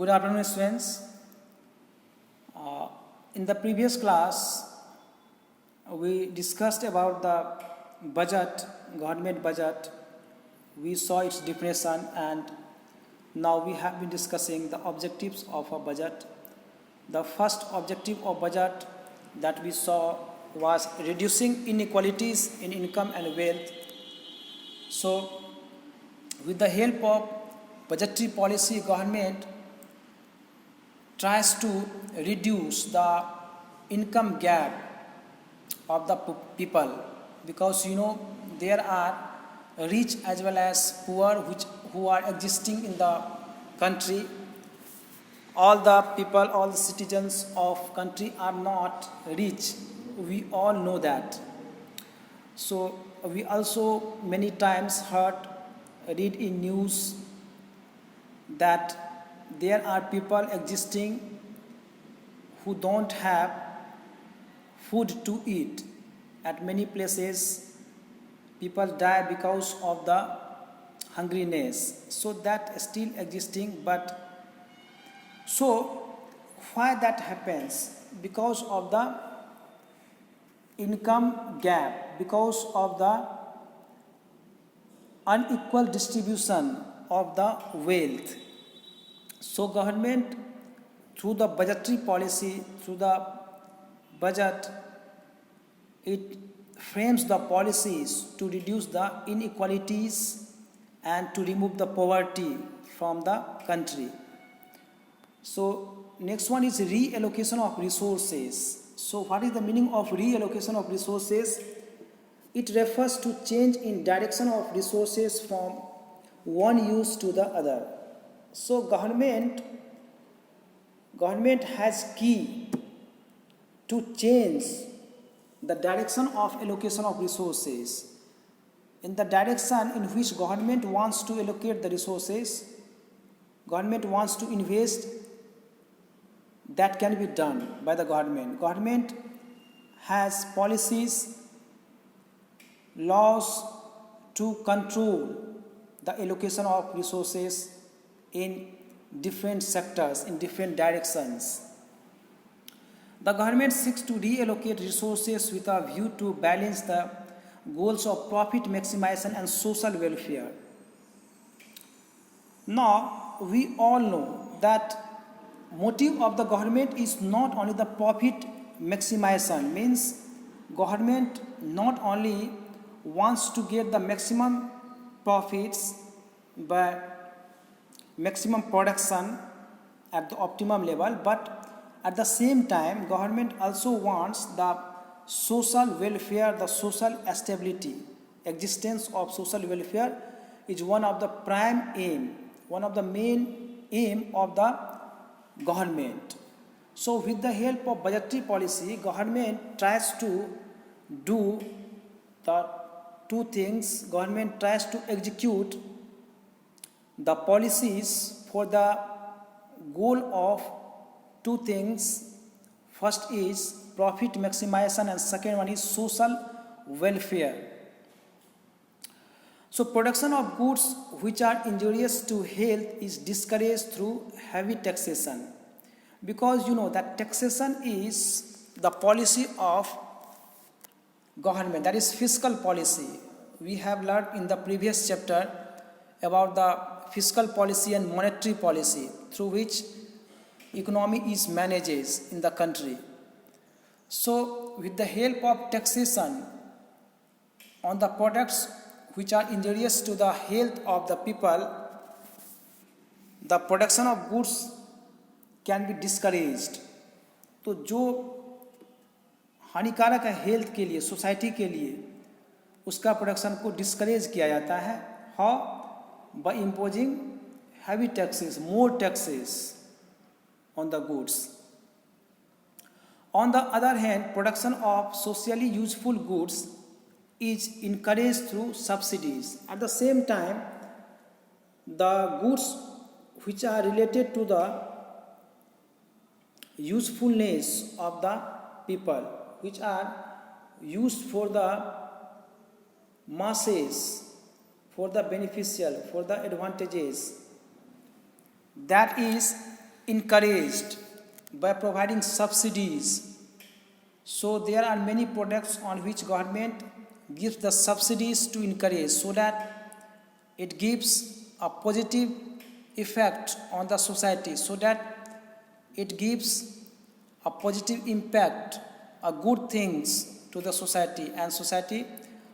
Good afternoon, students. In the previous class, we discussed about the budget, government budget. We saw its definition, and now we have been discussing the objectives of a budget. The first objective of budget that we saw was reducing inequalities in income and wealth. So, with the help of budgetary policy, government tries to reduce the income gap of the people, because there are rich as well as poor who are existing in the country. All the people, all the citizens of country are not rich. We all know that. So we also many times read in news that there are people existing who don't have food to eat. At many places, people die because of the hungriness. So that is still existing, but so why that happens? Because of the income gap, because of the unequal distribution of the wealth. So government, through the budgetary policy, through the budget, it frames the policies to reduce the inequalities and to remove the poverty from the country. So next one is reallocation of resources. So what is the meaning of reallocation of resources? It refers to change in direction of resources from one use to the other. So government has key to change the direction of allocation of resources. In the direction in which government wants to allocate the resources, government wants to invest, that can be done by the government. Government has policies, laws to control the allocation of resources in different sectors, in different directions. The government seeks to reallocate resources with a view to balance the goals of profit maximization and social welfare. Now, we all know that motive of the government is not only the profit maximization, means government not only wants to get the maximum profits by maximum production at the optimum level, but at the same time government also wants the social welfare, the social stability. Existence of social welfare is one of the prime aim, one of the main aim of the government. So with the help of budgetary policy, government tries to do the two things. Government tries to execute the policies for the goal of two things. First is profit maximization and second one is social welfare. So production of goods which are injurious to health is discouraged through heavy taxation, because that taxation is the policy of government, that is fiscal policy. We have learned in the previous chapter about the fiscal policy and monetary policy through which economy is managed in the country. So with the help of taxation on the products which are injurious to the health of the people, the production of goods can be discouraged. तो जो हानिकारक है health के लिए, society के लिए, उसका production को डिस्करेज किया जाता है. How? By imposing heavy taxes, more taxes on the goods. On the other hand, production of socially useful goods is encouraged through subsidies. At the same time, the goods which are related to the usefulness of the people, which are used for the masses, for the beneficial, for the advantages, that is encouraged by providing subsidies. So there are many products on which government gives the subsidies to encourage, so that it gives a positive effect on the society, so that it gives a positive impact, a good things to the society, and society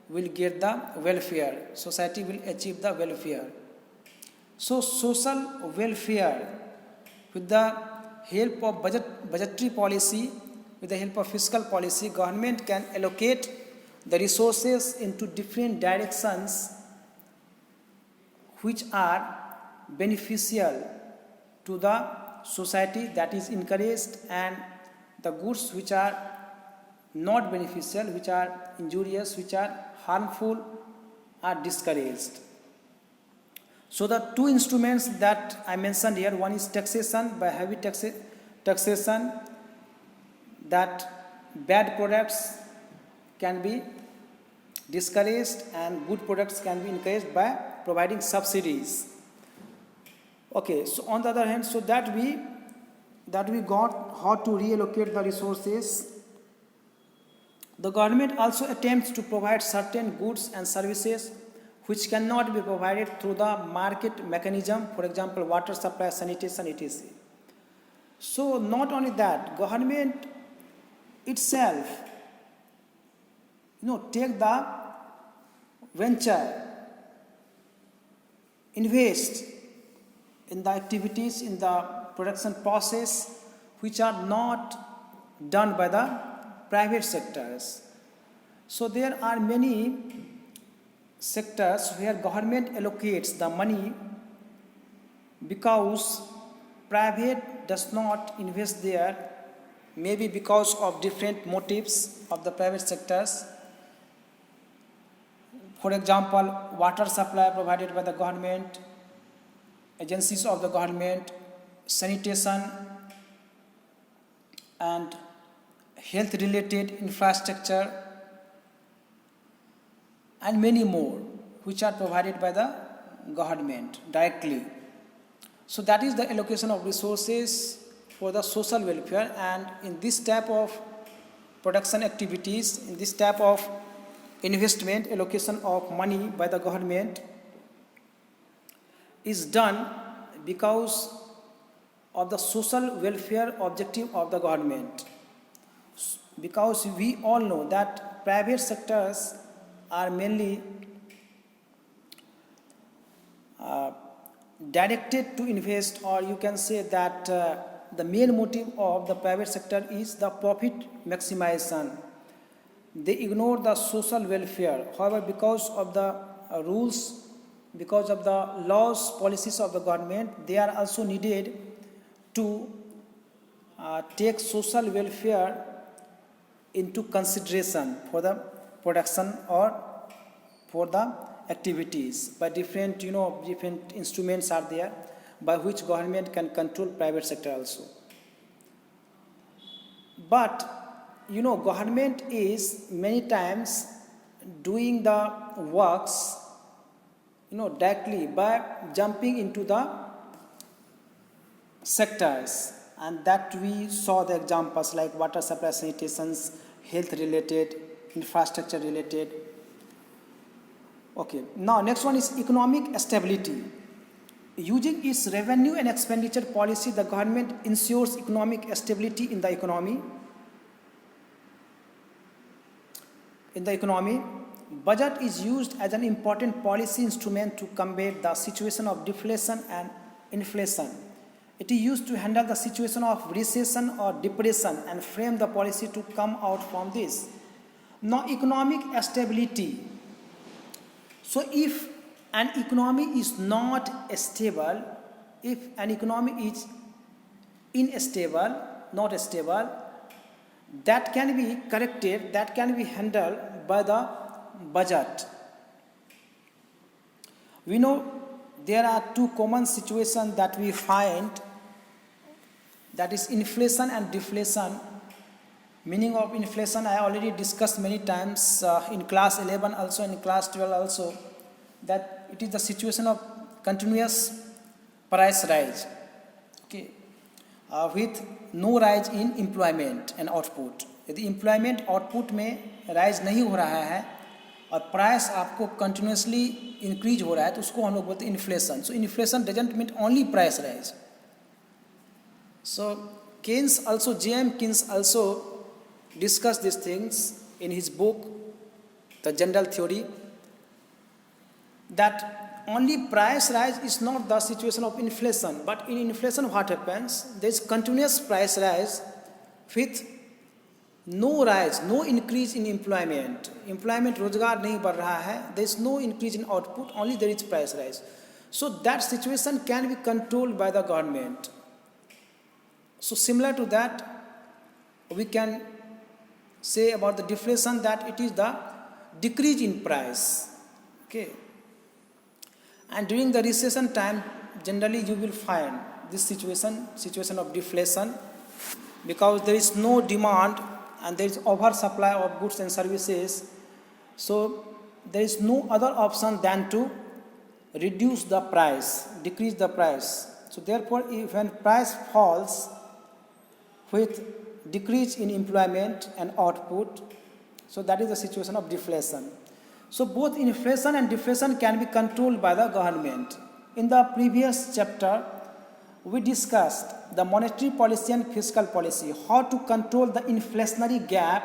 will get the welfare, society will achieve the welfare. So social welfare, with the help of budgetary policy, with the help of fiscal policy, government can allocate the resources into different directions which are beneficial to the society, that is encouraged, and the goods which are not beneficial, which are injurious, which are harmful, are discouraged. So the two instruments that I mentioned here, one is taxation, by heavy taxation, that bad products can be discouraged and good products can be encouraged by providing subsidies. Okay, so on the other hand, so that we got how to reallocate the resources. The government also attempts to provide certain goods and services which cannot be provided through the market mechanism, for example, water supply, sanitation, etc. So not only that, government itself, take the venture, invest in the activities, in the production process which are not done by the private sectors. So there are many sectors where government allocates the money because private does not invest there, maybe because of different motives of the private sectors. For example, water supply provided by the government, agencies of the government, sanitation and health related infrastructure, and many more which are provided by the government directly. So that is the allocation of resources for the social welfare, and in this type of production activities, in this type of investment, allocation of money by the government is done because of the social welfare objective of the government. Because we all know that private sectors are mainly directed to invest, or you can say that the main motive of the private sector is the profit maximization. They ignore the social welfare. However, because of the rules, because of the laws, policies of the government, they are also needed to take social welfare into consideration for the production or for the activities. By different instruments are there by which government can control private sector also. But government is many times doing the works directly by jumping into the sectors, and that we saw the examples like water supply, sanitations, health related, infrastructure related. Okay, now next one is economic stability. Using its revenue and expenditure policy, the government ensures economic stability in the economy. Budget is used as an important policy instrument to combat the situation of deflation and inflation. It is used to handle the situation of recession or depression and frame the policy to come out from this. Now, economic stability. So, if an economy is not stable, if an economy is unstable, not stable, that can be corrected, that can be handled by the budget. We know there are two common situations that we find, that is inflation and deflation. Meaning of inflation I already discussed many times in class 11 also, in class 12 also, that it is the situation of continuous price rise. Okay. With no rise in employment and output. यदि employment output में rise नहीं हो रहा है और price आपको continuously increase हो रहा है तो उसको हम लोग बोलते हैं inflation. So inflation doesn't mean only price rise. So Keynes also, J.M. Keynes also discussed these things in his book, The General Theory, that only price rise is not the situation of inflation, but in inflation what happens? There is continuous price rise with no rise, no increase in employment. Employment, रोजगार नहीं बढ़ रहा है. There is no increase in output, only there is price rise. So that situation can be controlled by the government. So similar to that, we can say about the deflation that it is the decrease in price. Okay. And during the recession time, generally you will find this situation of deflation, because there is no demand and there is oversupply of goods and services. So there is no other option than to reduce the price, decrease the price. So therefore, if when price falls with decrease in employment and output, so that is the situation of deflation. So both inflation and deflation can be controlled by the government. In the previous chapter, we discussed the monetary policy and fiscal policy, how to control the inflationary gap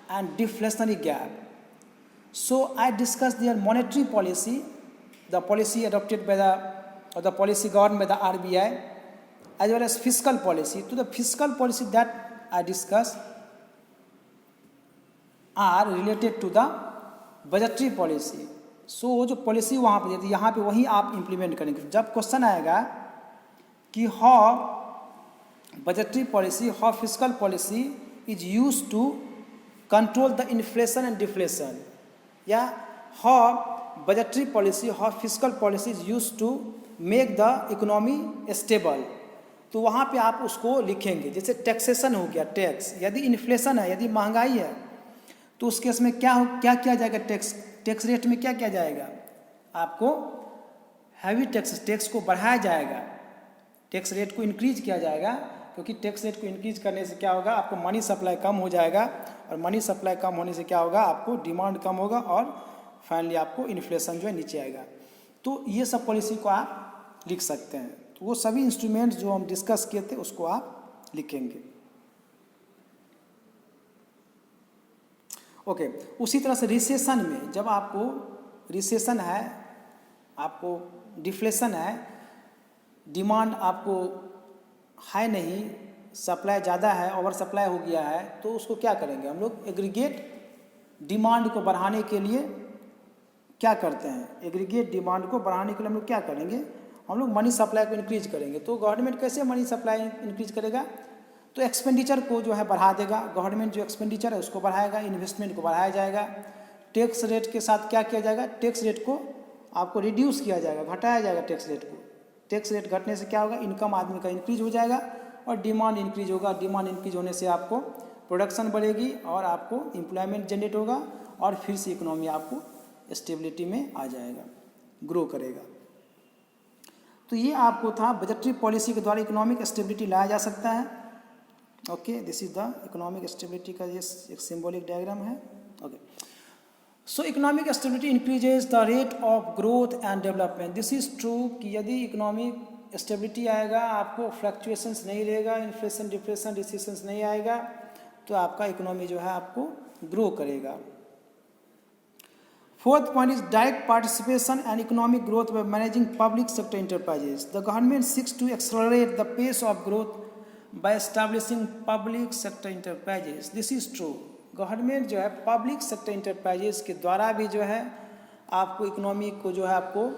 and deflationary gap. So I discussed their monetary policy, the policy adopted by the policy governed by the RBI, as well as fiscal policy. To the fiscal policy that I discussed are related to the budgetary policy. So वो जो policy वहाँ पे यदि यहाँ पे वही आप implement करेंगे. जब क्वेश्चन आएगा कि how budgetary policy, how fiscal policy is use to control the inflation and deflation, या how budgetary policy, how fiscal policy is use to make the economy stable, तो वहाँ पे आप उसको लिखेंगे. जैसे टैक्सेशन हो गया, टैक्स. यदि इन्फ्लेशन है, यदि महंगाई है, तो उस केस में क्या किया जाएगा? टैक्स रेट में क्या किया जाएगा? आपको हैवी टैक्स को बढ़ाया जाएगा, टैक्स रेट को इंक्रीज किया जाएगा, क्योंकि टैक्स रेट को इंक्रीज करने से क्या होगा? आपको मनी सप्लाई कम हो जाएगा, और मनी सप्लाई कम होने से क्या होगा? आपको डिमांड कम होगा, और फाइनली आपको इन्फ्लेशन जो है नीचे आएगा. तो ये सब पॉलिसी को आप लिख सकते हैं. तो वो सभी इंस्ट्रूमेंट्स जो हम डिस्कस किए थे उसको आप लिखेंगे. ओके. उसी तरह से रिसेशन में, जब आपको रिसेशन है, आपको डिफ्लेशन है, डिमांड आपको हाई नहीं, सप्लाई ज़्यादा है, ओवर सप्लाई हो गया है, तो उसको क्या करेंगे हम लोग? एग्रीगेट डिमांड को बढ़ाने के लिए क्या करते हैं? एग्रीगेट डिमांड को बढ़ाने के लिए हम लोग क्या करेंगे? हम लोग मनी सप्लाई को इंक्रीज करेंगे. तो गवर्नमेंट कैसे मनी सप्लाई इंक्रीज करेगा? तो एक्सपेंडिचर को जो है बढ़ा देगा. गवर्नमेंट जो एक्सपेंडिचर है उसको बढ़ाएगा, इन्वेस्टमेंट को बढ़ाया जाएगा. टैक्स रेट के साथ क्या किया जाएगा? टैक्स रेट को आपको रिड्यूस किया जाएगा, घटाया जाएगा टैक्स रेट को. टैक्स रेट घटने से क्या होगा? इनकम आदमी का इंक्रीज हो जाएगा और डिमांड इंक्रीज होगा. डिमांड इंक्रीज होने से आपको प्रोडक्शन बढ़ेगी और आपको एम्प्लॉयमेंट जनरेट होगा, और फिर से इकोनॉमी आपको स्टेबिलिटी में आ जाएगा, ग्रो करेगा. तो ये आपको था बजटरी पॉलिसी के द्वारा इकोनॉमिक स्टेबिलिटी लाया जा सकता है. Okay, this is the economic stability का ये एक सिंबॉलिक डायग्राम है. Okay. So economic stability increases the rate of growth and development. This is true कि यदि इकोनॉमिक स्टेबिलिटी आएगा, आपको फ्लक्चुएशंस नहीं रहेगा, इन्फ्लेशन, डिफ्लेशन, रिसेशंस नहीं आएगा, तो आपका इकोनॉमी जो है आपको ग्रो करेगा. Fourth point is direct participation and economic growth by managing public sector enterprises. The government seeks to accelerate the pace of growth by establishing public sector enterprises. This is true. Government जो है public sector enterprises के द्वारा भी जो है आपको economy को जो है आपको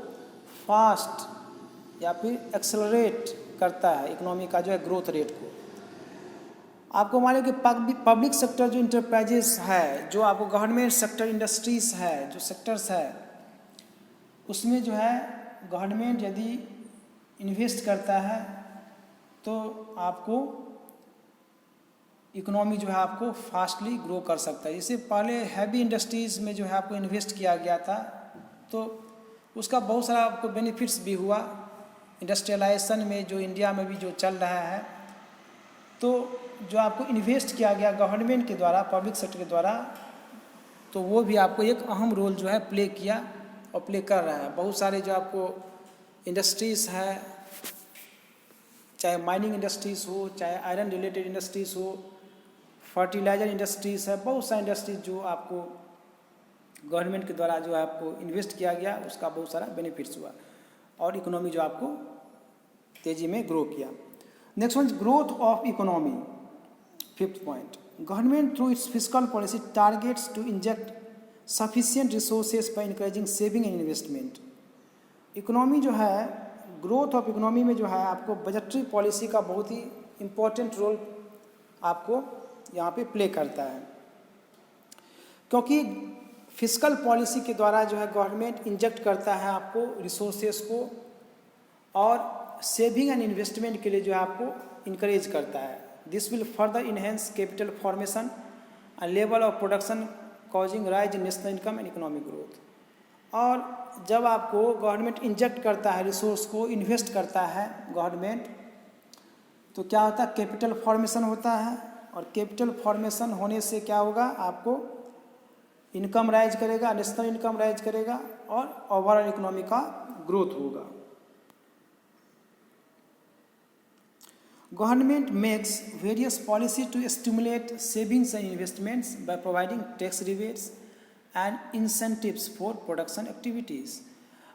फास्ट या फिर एक्सेलरेट करता है, इकोनॉमी का जो है ग्रोथ रेट को. आपको मालूम कि पब्लिक सेक्टर जो इंटरप्राइजेस है, जो आपको गवर्नमेंट सेक्टर इंडस्ट्रीज है, जो सेक्टर्स है, उसमें जो है गवर्नमेंट यदि इन्वेस्ट करता है तो आपको इकोनॉमी जो है आपको फास्टली ग्रो कर सकता है. जैसे पहले हैवी इंडस्ट्रीज़ में जो है आपको इन्वेस्ट किया गया था, तो उसका बहुत सारा आपको बेनिफिट्स भी हुआ. इंडस्ट्रियलाइजेशन में जो इंडिया में भी जो चल रहा है, तो जो आपको इन्वेस्ट किया गया गवर्नमेंट के द्वारा, पब्लिक सेक्टर के द्वारा, तो वो भी आपको एक अहम रोल जो है प्ले किया और प्ले कर रहा है। बहुत सारे जो आपको इंडस्ट्रीज़ है, चाहे माइनिंग इंडस्ट्रीज़ हो, चाहे आयरन रिलेटेड इंडस्ट्रीज़ हो, फर्टिलाइजर इंडस्ट्रीज़ है, बहुत सारी इंडस्ट्रीज जो आपको गवर्नमेंट के द्वारा जो है आपको इन्वेस्ट किया गया, उसका बहुत सारा बेनिफिट्स हुआ और इकोनॉमी जो आपको तेज़ी में ग्रो किया। Next one, growth of economy. Fifth point, government through its fiscal policy targets to inject sufficient resources by encouraging saving and investment. Economy जो है, ग्रोथ ऑफ इकोनॉमी में जो है आपको बजटरी पॉलिसी का बहुत ही इम्पोर्टेंट रोल आपको यहाँ पे प्ले करता है, क्योंकि फिस्कल पॉलिसी के द्वारा जो है गवर्नमेंट इंजेक्ट करता है आपको रिसोर्सेस को और सेविंग एंड इन्वेस्टमेंट के लिए जो है आपको इनकरेज करता है। This will further enhance capital formation and level of production causing rise in national income and economic growth. और जब आपको गवर्नमेंट इंजेक्ट करता है रिसोर्स को, इन्वेस्ट करता है गवर्नमेंट, तो क्या होता है, कैपिटल फॉर्मेशन होता है और कैपिटल फॉर्मेशन होने से क्या होगा, आपको इनकम राइज करेगा, नेशनल इनकम राइज करेगा और ओवरऑल इकोनॉमी का ग्रोथ होगा। Government makes various policies to stimulate savings and investments by providing tax rebates and incentives for production activities.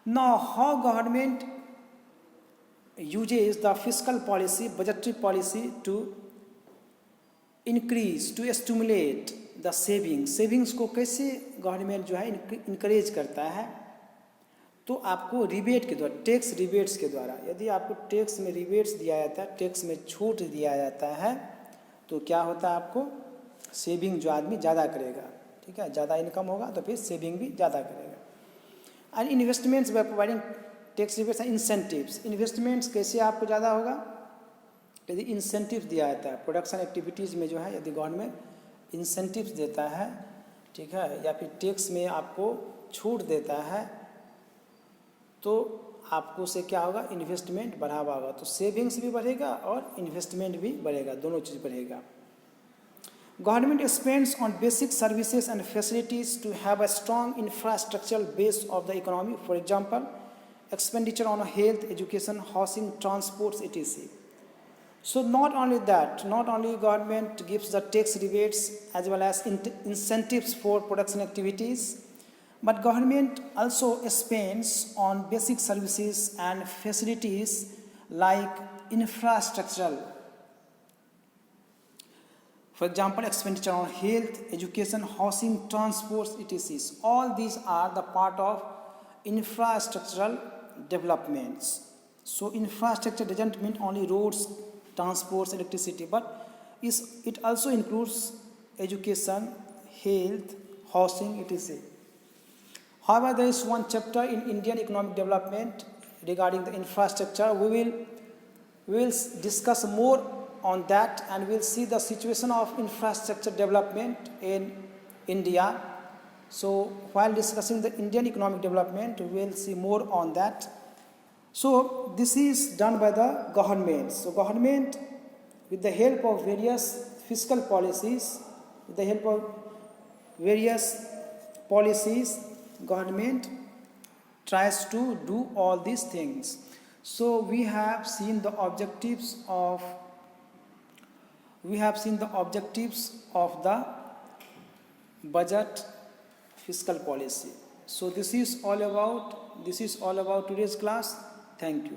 Now, how government uses the fiscal policy, budgetary policy to increase, to stimulate the savings. Savings को कैसे government जो है encourage करता है, तो आपको rebate के द्वारा, टैक्स रिबेट्स के द्वारा, यदि आपको टैक्स में रिबेट्स दिया जाता है, टैक्स में छूट दिया जाता है, तो क्या होता है, आपको सेविंग जो आदमी ज़्यादा करेगा, ठीक है, ज़्यादा इनकम होगा तो फिर सेविंग भी ज़्यादा करेगा। And investments by providing tax rebates and incentives. Investments कैसे आपको ज़्यादा होगा, यदि इंसेंटिव्स दिया जाता है प्रोडक्शन एक्टिविटीज़ में जो है, यदि गवर्नमेंट इंसेंटिव्स देता है, ठीक है, या फिर टैक्स में आपको छूट देता है, तो आपको से क्या होगा, इन्वेस्टमेंट बढ़ावा होगा, तो सेविंग्स भी बढ़ेगा और इन्वेस्टमेंट भी बढ़ेगा, दोनों चीज़ बढ़ेगा। Government spends on basic services and facilities to have a strong infrastructural base of the economy, for example expenditure on health, education, housing, transports, etc. So not only that, not only government gives the tax rebates as well as incentives for production activities, but government also spends on basic services and facilities like infrastructural. For example, expenditure on health, education, housing, transports, etc. All these are the part of infrastructural developments. So infrastructure doesn't mean only roads, transports, electricity, but it also includes education, health, housing, etc. However, there is one chapter in Indian economic development regarding the infrastructure. We will discuss more on that, and we'll see the situation of infrastructure development in India. So while discussing the Indian economic development, we'll see more on that. So this is done by the government. So government, with the help of various fiscal policies, with the help of various policies, government tries to do all these things. So we have seen the objectives of the budget fiscal policy. So this is all about today's class. Thank you.